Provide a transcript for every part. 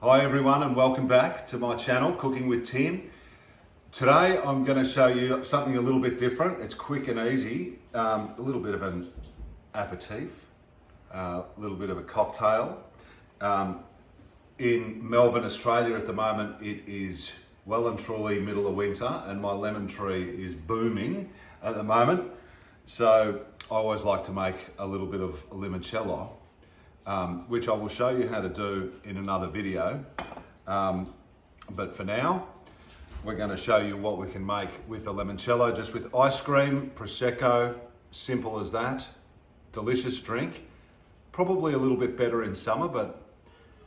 Hi everyone and welcome back to my channel, Cooking with Tim. Today I'm going to show you something a little bit different. It's quick and easy, a little bit of an aperitif, a little bit of a cocktail. In Melbourne, Australia at the moment it is well and truly middle of winter and my lemon tree is booming at the moment. So I always like to make a little bit of limoncello. Which I will show you how to do in another video. But for now, we're going to show you what we can make with the limoncello, just with ice cream, Prosecco, simple as that. Delicious drink. Probably a little bit better in summer, but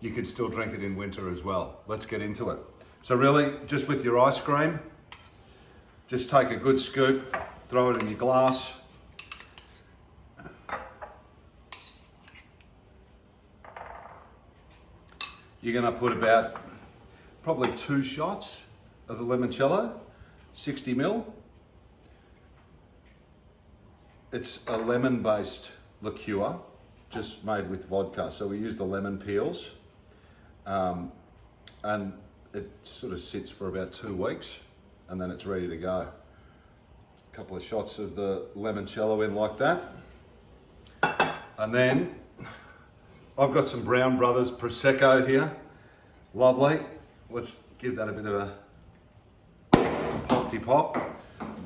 you can still drink it in winter as well. Let's get into it. So really, just with your ice cream, just take a good scoop, throw it in your glass. You're going to put about probably 2 shots of the limoncello, 60 ml. It's a lemon-based liqueur, just made with vodka. So we use the lemon peels, and it sort of sits for about 2 weeks, and then it's ready to go. A couple of shots of the limoncello in like that, and then I've got some Brown Brothers Prosecco here. Lovely. Let's give that a bit of a poppy pop.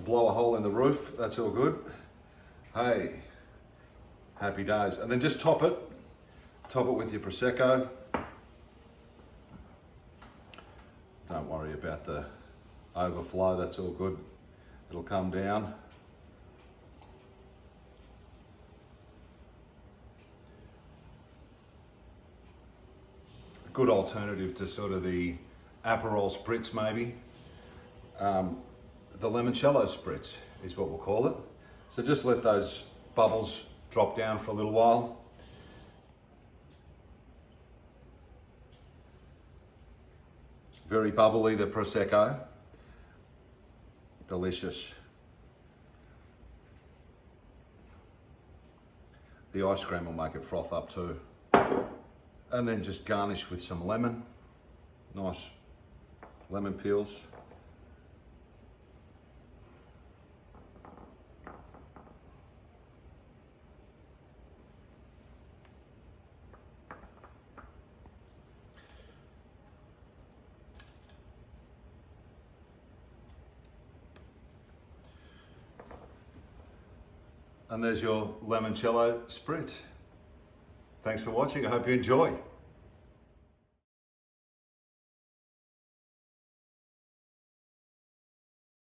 Blow a hole in the roof. That's all good. Hey, happy days. And then just top it. Top it with your Prosecco. Don't worry about the overflow. That's all good. It'll come down. Good alternative to sort of the Aperol spritz maybe. The limoncello spritz is what we'll call it. So just let those bubbles drop down for a little while. Very bubbly, the Prosecco. Delicious. The ice cream will make it froth up too. And then just garnish with some lemon, nice lemon peels. And there's your limoncello spritz. Thanks for watching, I hope you enjoy.